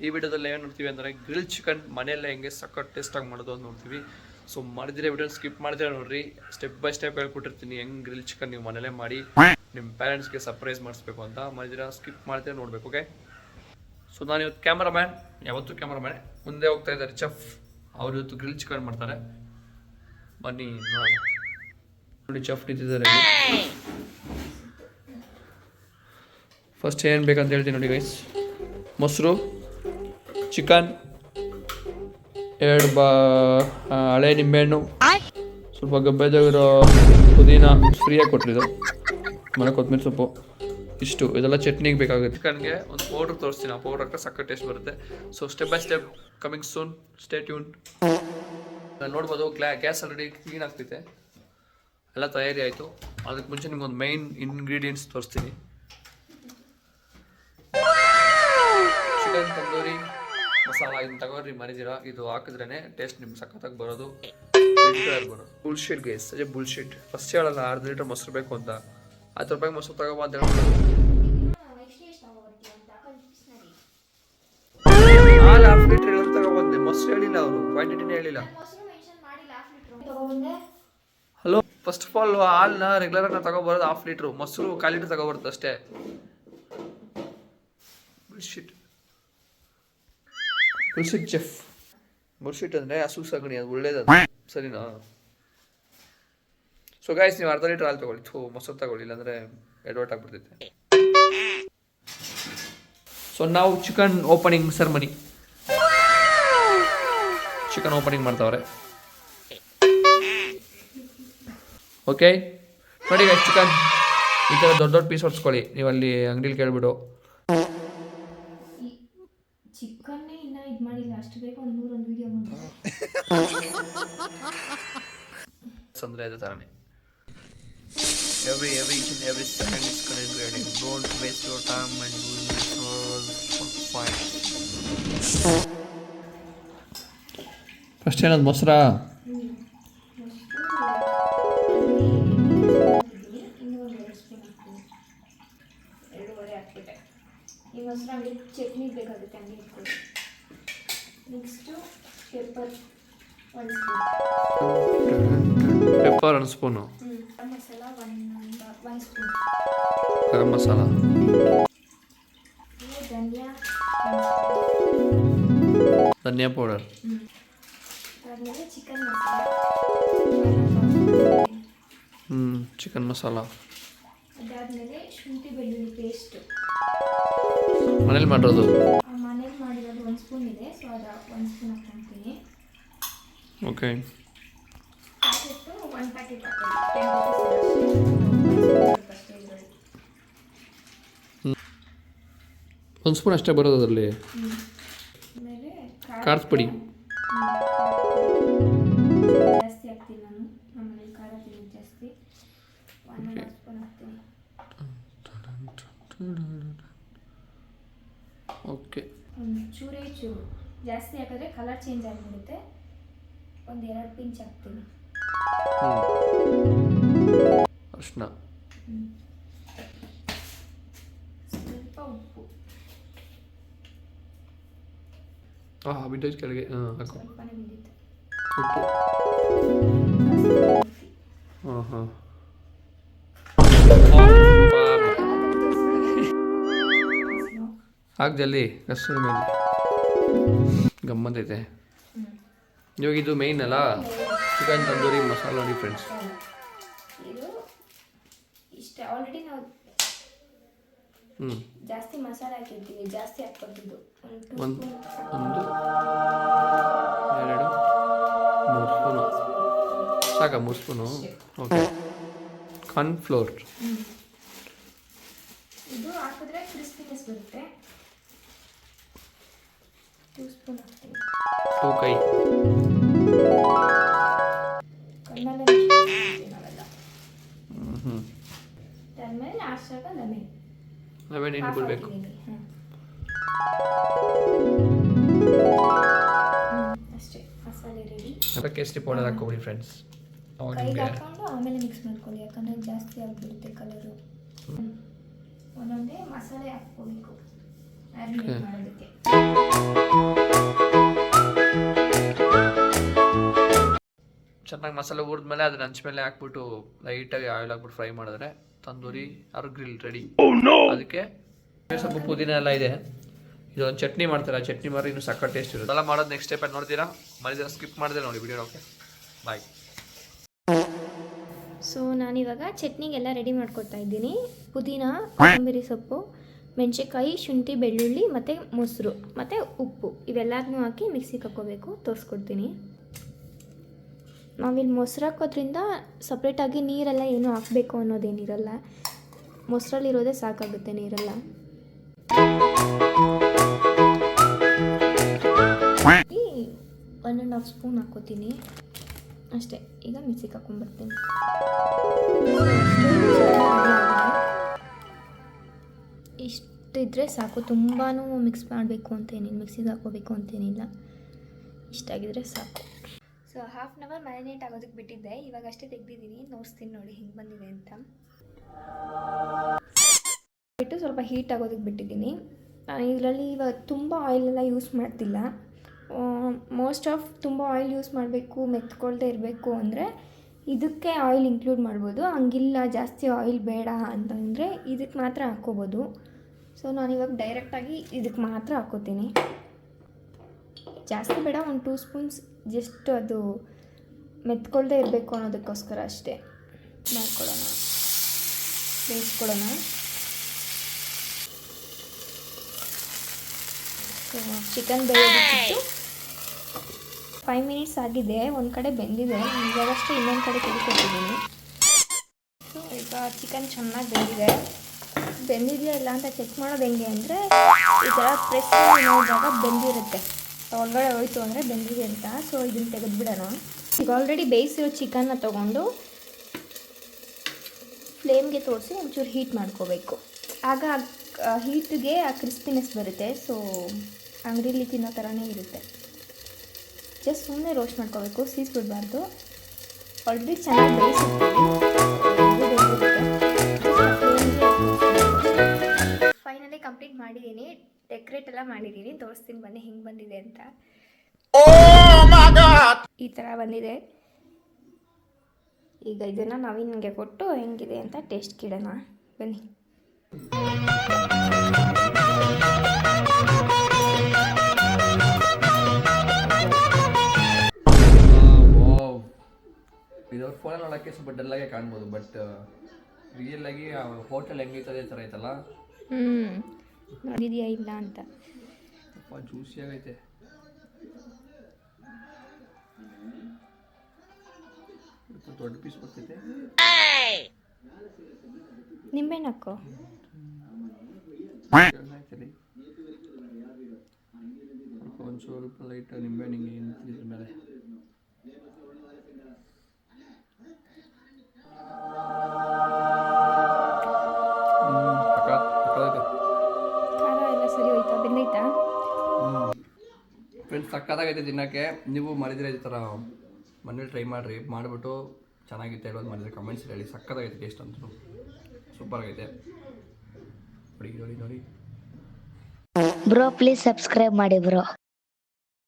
ಈ ವಿಡಿಯೋದಲ್ಲಿ ಏನು ನೋಡ್ತೀವಿ ಅಂದರೆ ಗ್ರಿಲ್ ಚಿಕನ್ ಮನೆಯಲ್ಲೇ ಹೆಂಗೆ ಸಖತ್ ಟೇಸ್ಟಾಗಿ ಮಾಡೋದು ಅಂತ ನೋಡ್ತೀವಿ. ಸೊ ಮಾಡಿದ್ರೆ ವಿಡಿಯೋ ಸ್ಕಿಪ್ ಮಾಡಿದ್ರೆ ನೋಡ್ರಿ, ಸ್ಟೆಪ್ ಬೈ ಸ್ಟೆಪ್ ಹೇಳ್ಕೊಟ್ಟಿರ್ತೀನಿ ಹೆಂಗೆ ಗ್ರಿಲ್ ಚಿಕನ್ ನೀವು ಮನೇಲೇ ಮಾಡಿ ನಿಮ್ಮ ಪೇರೆಂಟ್ಸ್ಗೆ ಸರ್ಪ್ರೈಸ್ ಮಾಡಿಸ್ಬೇಕು ಅಂತ. ಮಾಡಿದ್ರೆ ಸ್ಕಿಪ್ ಮಾಡಿದ್ರೆ ನೋಡ್ಬೇಕು. ಓಕೆ, ಸೊ ನಾನು ಇವತ್ತು ಕ್ಯಾಮ್ರಾಮ್ಯಾನ್, ಯಾವತ್ತೂ ಕ್ಯಾಮ್ರಾಮ್ಯಾನ್. ಮುಂದೆ ಹೋಗ್ತಾ ಇದ್ದಾರೆ ಚೆಫ್, ಅವ್ರು ಇವತ್ತು ಗ್ರಿಲ್ ಚಿಕನ್ ಮಾಡ್ತಾರೆ. ಬನ್ನಿ ನೋಡಿ, ಚೆಫ್ ನಿಂತಿದ್ದಾರೆ. ಫಸ್ಟ್ ಏನು ಬೇಕಂತ ಹೇಳ್ತೀನಿ ನೋಡಿ ಗೈಸ್. ಮೊಸರು, ಚಿಕನ್, 2 ಹಳೆ ನಿಂಬೆಹಣ್ಣು, ಸ್ವಲ್ಪ ಗಬ್ಬೆದಿರೋ ಪುದೀನ ಫ್ರೀಯಾಗಿ ಕೊಟ್ಟಿದ್ದು, ಮನೆ ಕೊತ್ತಂಬರಿ ಸೊಪ್ಪು, ಇಷ್ಟು. ಇದೆಲ್ಲ ಚಟ್ನಿಗೆ ಬೇಕಾಗುತ್ತೆ. ಚಿಕನ್ಗೆ ಒಂದು ಪೌಡ್ರ್ ತೋರಿಸ್ತೀನಿ, ಆ ಪೌಡ್ರ್ ಹಾಕಿ ಸಕ್ಕ ಟೇಸ್ಟ್ ಬರುತ್ತೆ. So step by step coming soon, stay tune. ನೋಡ್ಬೋದು ಗ್ಯಾಸ್ ಆಲ್ರೆಡಿ ಕ್ಲೀನ್ ಆಗ್ತೈತೆ, ಎಲ್ಲ ತಯಾರಿ ಆಯಿತು. ಅದಕ್ಕೆ ಮುಂಚೆ ನಿಮ್ಗೊಂದು ಮೈನ್ ಇಂಗ್ರೀಡಿಯೆಂಟ್ಸ್ ತೋರಿಸ್ತೀನಿ. ಚಿಕನ್ ತಂದೂರಿ ಮಸಾಲ ಇದನ್ನ ತಗೋರಿ, ಮರಿದಿರ. ಇದು ಹಾಕಿದ್ರೇ ಟೇಸ್ಟ್ ನಿಮ್ಗೆ ಸಖತ್ತಾಗಿ ಬರೋದು, ಬರೋದು. ಬುಲ್ಶೀಟ್ ಗೈಸ್, ಅದೇ ಬುಲ್ಶೀಟ್. ಫಸ್ಟ್ ಹೇಳಲ್ಲ 1/2 ಲೀಟರ್ ಮೊಸರು ಬೇಕು ಅಂತ, 10 ರೂಪಾಯಿ ಮೊಸರು ತಗೋಬ ಅಂತ ಹೇಳ್ಬೋದು. ಹಾಲು 1/2 ಲೀಟರ್ ಹೇಳಿ ತಗೊಬಂದೆ, ಮೊಸರು ಹೇಳಿಲ್ಲ ಅವರು, ಕ್ವಾಂಟಿಟಿನೇ ಹೇಳಿಲ್ಲ. ಹಲೋ, ಫಸ್ಟ್ ಆಫ್ ಆಲ್ ಹಾಲನ್ನ ರೆಗ್ಯುಲರ್ ಆಗಿ ತಗೊಬರೋದು 1/2 ಲೀಟ್ರು, ಮೊಸರು 1/4 ಲೀಟರ್ ತಗೊಬರುತ್ತೆ ಅಷ್ಟೇ. ಬುಲ್ಶೀಟ್ ಬುಲ್ಶೀಟ್ ಚೆಫ್. ಬುಲ್ಶೀಟ್ ಅಂದರೆ ಹಸು ಸಗಣಿ, ಅದು ಒಳ್ಳೇದು, ಸರಿನಾ? ಸೊ ಗೈಸ್, ನೀವು 1/2 ಲೀಟರ್ ಹಾಲು ತಗೊಳ್ಳಿ, ಮೊಸರು ತಗೊಳ್ಳಿ, ಇಲ್ಲಾಂದರೆ ಎಡವಟ್ ಆಗ್ಬಿಡ್ತೈತೆ. ಸೊ ನಾವು chicken opening ceremony, chicken opening ಮಾಡ್ತಾವ್ರೆ. ಓಕೆ ನೋಡಿ ಗೈಸ್, ಚಿಕನ್ ಈ ಥರ ದೊಡ್ಡ ಪೀಸ್ ಹೊಡ್ಸ್ಕೊಳ್ಳಿ. ನೀವು ಅಲ್ಲಿ ಅಂಗಡಿಲಿ ಕೇಳ್ಬಿಡು. ಚಿಕನ್ನೇ ಇನ್ನೂ ಇದು ಮಾಡಿಲ್ಲ, ಅಷ್ಟು ಬೇಕು. ಒಂದು 100 ವೀಡಿಯೋ ಮಾಡಿ ಅಂದರೆ ಅದೇ ಥರನೇ. every second is concentrating. Don't waste your time and doing this all fine. First ಏನದು ಮೊಸರಾ? ಈ ಮೊಸರು ಅಂಗಡಿ ಚಟ್ನಿಗೆ ಬೇಕಾಗುತ್ತೆ, ಅಂಗಡಿ ಇಟ್ಕೊಳ್ಳಿ. Next pepper 1 spoon, pepper 1 spoon, masala 1 spoon, garam masala, ಧನಿಯಾ ಪೌಡರ್, ಆದಮೇಲೆ ಚಿಕನ್ ಮಸಾಲ, ಚಿಕನ್ ಮಸಾಲ. ಅದಾದಮೇಲೆ ಶುಂಠಿ ಬೆಳ್ಳುಳ್ಳಿ ಪೇಸ್ಟು ಮನೇಲಿ ಮಾಡಿರೋದು, ಮನೇಲಿ ಮಾಡಿರೋದು 1 ಸ್ಪೂನ್ ಇದೆ. ಸೊ ಅದು 1 ಸ್ಪೂನ್ ಹಾಕ್ಕೊಳ್ತೀನಿ. ಓಕೆ, ಪ್ಯಾಕೆಟು 1 ಪ್ಯಾಕೆಟ್ ಹಾಕೊಳ್ಳಿ, 1 ಸ್ಪೂನ್ ಅಷ್ಟೇ ಬರೋದು ಅದರಲ್ಲಿ. ಆಮೇಲೆ ಖಾರದ ಪುಡಿ ಜಾಸ್ತಿ ಹಾಕ್ತೀನಿ ನಾನು, ಆಮೇಲೆ ಖಾರ ತಿನ್ನೋದು ಜಾಸ್ತಿ, 1 ಸ್ಪೂನ್ ಹಾಕ್ತೀನಿ. ಓಕೆ, ಒಂದು ಚೂರೇ ಚೂರು, ಜಾಸ್ತಿ ಹಾಕಿದ್ರೆ ಕಲರ್ ಚೇಂಜ್ ಆಗಿಬಿಡುತ್ತೆ. 1-2 ಪಿಂಚ್ ಹಾಕ್ತೀನಿ. ಅರ್ಶಿನ, ಸ್ವಲ್ಪ ಉಪ್ಪು, ಬಿದ್ದೋಯ್ತು ಕೆಳಗೆ, ಹಾಕು ಸ್ವಲ್ಪನೇ ಬಿದ್ದಿತ್ತು. ಉಪ್ಪು, ಹಾಂ ಹಾಕಿ ಜಲ್ದಿ, ಕಸೂರಿ ಮೇಲೆ ಗಮ್ಮತ್ತೈತೆ. ಇವಾಗ ಇದು ಮೇಯ್ನ್ ಅಲ್ಲ, ಚಿಕನ್ ತಂದೂರಿ ಮಸಾಲ. ನೋಡಿ ಫ್ರೆಂಡ್ಸ್, ಇದು ಇಷ್ಟ. ಆಲ್ರೆಡಿ ನಾವು ಜಾಸ್ತಿ ಮಸಾಲೆ ಹಾಕಿರ್ತೀವಿ, ಜಾಸ್ತಿ ಹಾಕ್ಕೊತಿದ್ದು. 1 2 3 ಸ್ಪೂನು ಸಾಕಾ? 3 ಸ್ಪೂನು. ಓಕೆ, ಕಾರ್ನ್ಫ್ಲೋರ್ ಇದು ಹಾಕಿದ್ರೆ ಕ್ರಿಸ್ಪಿನೆಸ್ ಬರುತ್ತೆ. 2 ಸ್ಪೂನ್ ಹಾಕ್ತೀನಿ. 2 ಕೈ ಕಣ್ಣಲ್ಲೇ ನಾವೆಲ್ಲ. ಅದಾದ್ಮೇಲೆ ಲಾಸ್ಟ್ ಆಗ ಲೆಮನ್ ಹಿಂಡ್ಬಿಡ್ಬೇಕು. ಅಷ್ಟೇ, ಮಸಾಲೆ ರೆಡಿ. ಕೇಸರಿ ಪೌಡರ್ ಹಾಕ್ಕೊಬಿಡಿ ಫ್ರೆಂಡ್ಸ್. ಕೈಗೆ ಹಾಕೊಂಡು ಆಮೇಲೆ ಮಿಕ್ಸ್ ಮಾಡ್ಕೊಳ್ಳಿ, ಯಾಕಂದರೆ ಜಾಸ್ತಿ ಆಗಿಬಿಡುತ್ತೆ ಕಲರು. ಒಂದೊಂದೇ ಮಸಾಲೆ ಹಾಕ್ಕೋಬೇಕು. ಮ್ಯಾರಿನೇಟ್ ಮಾಡೋದಕ್ಕೆ. ಚೆನ್ನಾಗಿ ಮಸಾಲೆ ಹುರಿದ್ಮೇಲೆ ಅದನ್ನ ಹಂಚ್ಮೇಲೆ ಹಾಕ್ಬಿಟ್ಟು ಲೈಟಾಗಿ ಆಯಿಲ್ ಹಾಕ್ಬಿಟ್ಟು ಫ್ರೈ ಮಾಡಿದ್ರೆ ತಂದೂರಿ ಆರ್ ಗ್ರಿಲ್ ರೆಡಿ. ಅದಕ್ಕೆ ಸ್ವಲ್ಪ ಪುದೀನ ಎಲ್ಲ ಇದೆ. ಇದೊಂದು ಚಟ್ನಿ ಮಾಡ್ತಾರೆ, ಆ ಚಟ್ನಿ ಮಾಡಿ ಇನ್ನೂ ಸಕ್ಕ ಟೇಸ್ಟ್ ಇರುತ್ತೆ. ಎಲ್ಲ ಮಾಡೋದು ನೆಕ್ಸ್ಟ್ ಸ್ಟೆಪ್ ನೋಡ್ತೀರಾ, ಮರಿದಿರ ಸ್ಕಿಪ್ ಮಾಡಿದ್ರೆ ನೋಡಿ ವಿಡಿಯೋ. Okay bye. ಸೊ ನಾನಿವಾಗ ಚಟ್ನಿಗೆಲ್ಲ ರೆಡಿ ಮಾಡ್ಕೊತಾ ಇದ್ದೀನಿ. ಪುದೀನ, ಕೊತ್ತಂಬರಿ ಸೊಪ್ಪು, ಮೆಣಸಿನ್ಕಾಯಿ, ಶುಂಠಿ, ಬೆಳ್ಳುಳ್ಳಿ ಮತ್ತು ಮೊಸರು ಮತ್ತು ಉಪ್ಪು ಇವೆಲ್ಲದನ್ನೂ ಹಾಕಿ ಮಿಕ್ಸಿಗೆ ಹಾಕ್ಕೋಬೇಕು. ತೋರಿಸ್ಕೊಡ್ತೀನಿ. ನಾವಿಲ್ಲಿ ಮೊಸರು ಹಾಕೋದ್ರಿಂದ ಸಪ್ರೇಟಾಗಿ ನೀರೆಲ್ಲ ಏನೂ ಹಾಕಬೇಕು ಅನ್ನೋದೇನಿರಲ್ಲ. ಮೊಸರಲ್ಲಿರೋದೇ ಸಾಕಾಗುತ್ತೆ, ನೀರೆಲ್ಲ. 1.5 ಸ್ಪೂನ್ ಹಾಕ್ಕೋತೀನಿ ಅಷ್ಟೇ. ಈಗ ಮಿಕ್ಸಿಗೆ ಹಾಕ್ಕೊಂಡ್ಬರ್ತೀನಿ. ಇಷ್ಟಿದ್ರೆ ಸಾಕು, ತುಂಬಾ ಮಿಕ್ಸ್ ಮಾಡಬೇಕು ಅಂತೇನಿಲ್ಲ, ಮಿಕ್ಸಿಗೆ ಹಾಕೋಬೇಕು ಅಂತೇನಿಲ್ಲ, ಇಷ್ಟಾಗಿದ್ರೆ ಸಾಕು. ಸೊ 1/2 ಅವರ್ ಮ್ಯಾರಿನೇಟ್ ಆಗೋದಕ್ಕೆ ಬಿಟ್ಟಿದ್ದೆ. ಇವಾಗ ಅಷ್ಟೇ ತೆಗ್ದಿದ್ದೀನಿ, ನೋಡ್ತೀನಿ ನೋಡಿ ಹೆಂಗೆ ಬಂದಿದೆ ಅಂತ. ಬಿಟ್ಟು ಸ್ವಲ್ಪ ಹೀಟ್ ಆಗೋದಕ್ಕೆ ಬಿಟ್ಟಿದ್ದೀನಿ. ಇದರಲ್ಲಿ ಇವಾಗ ತುಂಬ ಆಯಿಲೆಲ್ಲ ಯೂಸ್ ಮಾಡ್ತಿಲ್ಲ. ಮೋಸ್ಟ್ ಆಫ್ ತುಂಬ ಆಯಿಲ್ ಯೂಸ್ ಮಾಡಬೇಕು, ಮೆತ್ಕೊಳ್ದೇ ಇರಬೇಕು ಅಂದರೆ ಇದಕ್ಕೆ ಆಯಿಲ್ ಇನ್ಕ್ಲೂಡ್ ಮಾಡ್ಬೋದು. ಹಂಗಿಲ್ಲ, ಜಾಸ್ತಿ ಆಯಿಲ್ ಬೇಡ ಅಂತಂದರೆ ಇದಕ್ಕೆ ಮಾತ್ರ ಹಾಕ್ಕೋಬೋದು. ಸೊ ನಾನಿವಾಗ ಡೈರೆಕ್ಟಾಗಿ ಇದಕ್ಕೆ ಮಾತ್ರ ಹಾಕ್ಕೋತೀನಿ. ಜಾಸ್ತಿ ಬೇಡ, ಒಂದು 2 ಸ್ಪೂನ್ಸ್ ಜಸ್ಟ್ ಅದು ಮೆತ್ಕೊಳ್ದೇ ಇರಬೇಕು ಅನ್ನೋದಕ್ಕೋಸ್ಕರ ಅಷ್ಟೇ ಮಾಡ್ಕೊಳ್ಳೋಣ, ಬೇಯಿಸ್ಕೊಳ್ಳೋಣ. ಸೊ ಚಿಕನ್ ಬೇಯೋದಕ್ಕಿತ್ತು 5 ಮಿನಿಟ್ಸ್ ಆಗಿದೆ. ಒಂದು ಕಡೆ ಬೆಂದಿದೆ, ಇವಾಗಷ್ಟೇ ಇನ್ನೊಂದು ಕಡೆ ತೆಗೆದುಕೊಟ್ಟಿದ್ದೀನಿ. ಸೊ ಈಗ ಚಿಕನ್ ಚೆನ್ನಾಗಿ ಬೆಂದಿದೆಯಾ ಇಲ್ಲ ಅಂತ ಚೆಕ್ ಮಾಡೋದು ಹೆಂಗೆ ಅಂದರೆ, ಈ ಥರ ಪ್ರೆಸ್ ನೋಡಿದಾಗ ಬೆಂದಿರುತ್ತೆ, ಒಳಗಡೆ ಹೋಯ್ತು ಅಂದರೆ ಬೆಂದಿದೆ ಅಂತ. ಸೊ ಇದನ್ನು ತೆಗೆದುಬಿಡೋಣ. ಈಗ ಆಲ್ರೆಡಿ ಬೇಯಿಸಿರೋ ಚಿಕನ್ನ ತೊಗೊಂಡು ಫ್ಲೇಮ್ಗೆ ತೋರಿಸಿ ಒಂಚೂರು ಹೀಟ್ ಮಾಡ್ಕೋಬೇಕು. ಆಗ ಹೀಟಿಗೆ ಆ ಕ್ರಿಸ್ಪಿನೆಸ್ ಬರುತ್ತೆ. ಸೊ ಅಂಗಡಿಲಿ ತಿನ್ನೋ ಥರನೇ ಇರುತ್ತೆ. ಜಸ್ಟ್ ಸುಮ್ಮನೆ ರೋಸ್ಟ್ ಮಾಡ್ಕೋಬೇಕು, ಸೀಸ್ಬಿಡಬಾರ್ದು. ಆಲ್ರೆಡಿ ಚೆನ್ನಾಗಿ ಬೇಯಿಸಿರ್ತೀವಿ. ಫೈನಲಿ ಕಂಪ್ಲೀಟ್ ಮಾಡಿದ್ದೀನಿ. ಡೆಕೋರೇಟ್ ಎಲ್ಲ ಮಾಡಿದ್ದೀನಿ, ತೋರಿಸ್ತೀನಿ ಬನ್ನಿ ಹೆಂಗೆ ಬಂದಿದೆ ಅಂತ. ಈ ಥರ ಬಂದಿದೆ. ಈಗ ಇದನ್ನು ನವೀನ್ಗೆ ಕೊಟ್ಟು ಹೆಂಗಿದೆ ಅಂತ ಟೇಸ್ಟ್ ಕೇಳೋಣ ಬನ್ನಿ. ಇದು ಫೋನಲ್ಲಿ ನೋಡೋಕ್ಕೆ ಸ್ವಲ್ಪ ಡಲ್ಲಾಗೆ ಕಾಣ್ಬೋದು, ಬಟ್ ರಿಯಲ್ ಆಗಿ ಹೋಟೆಲ್ ಹೆಂಗೈತದೆ ಥರ ಐತಲ್ಲ. ನೋಡಿದೆಯಾ ಇಲ್ಲ ಅಂತ. ಸ್ವಲ್ಪ ಜ್ಯೂಸಿ ಆಗೈತೆ. ದೊಡ್ಡ ಪೀಸ್ ಬರ್ತೈತೆ. ನಿಂಬೆಹಣ್ಣು ಹಾಕೋ. ಒಂದು ಸ್ವಲ್ಪ ಲೈಟ್ ನಿಂಬೆಹಣ್ಣಿಗೆ ಇದ್ರ ಮೇಲೆ ಖಾರ ಎಲ್ಲ ಸರಿ ಹೋಯ್ತಾ, ಬೆಂದೈತಾ? ಫ್ರೆಂಡ್ಸ್ ಸಕ್ಕತ್ತಾಗೈತೆ ತಿನ್ನೋಕ್ಕೆ. ನೀವು ಮಾಡಿದರೆ ಈ ಥರ ಮನೇಲಿ ಟ್ರೈ ಮಾಡಿರಿ, ಮಾಡಿಬಿಟ್ಟು ಚೆನ್ನಾಗಿತ್ತು ಹೇಳೋದು ಮಾಡಿದರೆ ಕಮೆಂಟ್ಸ್ ಹೇಳಿ. ಸಕ್ಕತ್ತಾಗೈತೆ ಟೇಸ್ಟ್ ಅಂತೂ ಸೂಪರ್ ಆಗೈತೆ. ನೋಡಿ ನೋಡಿ ನೋಡಿ ಬ್ರೋ ಪ್ಲೀಸ್ ಸಬ್ಸ್ಕ್ರೈಬ್ ಮಾಡಿ ಬ್ರೋ.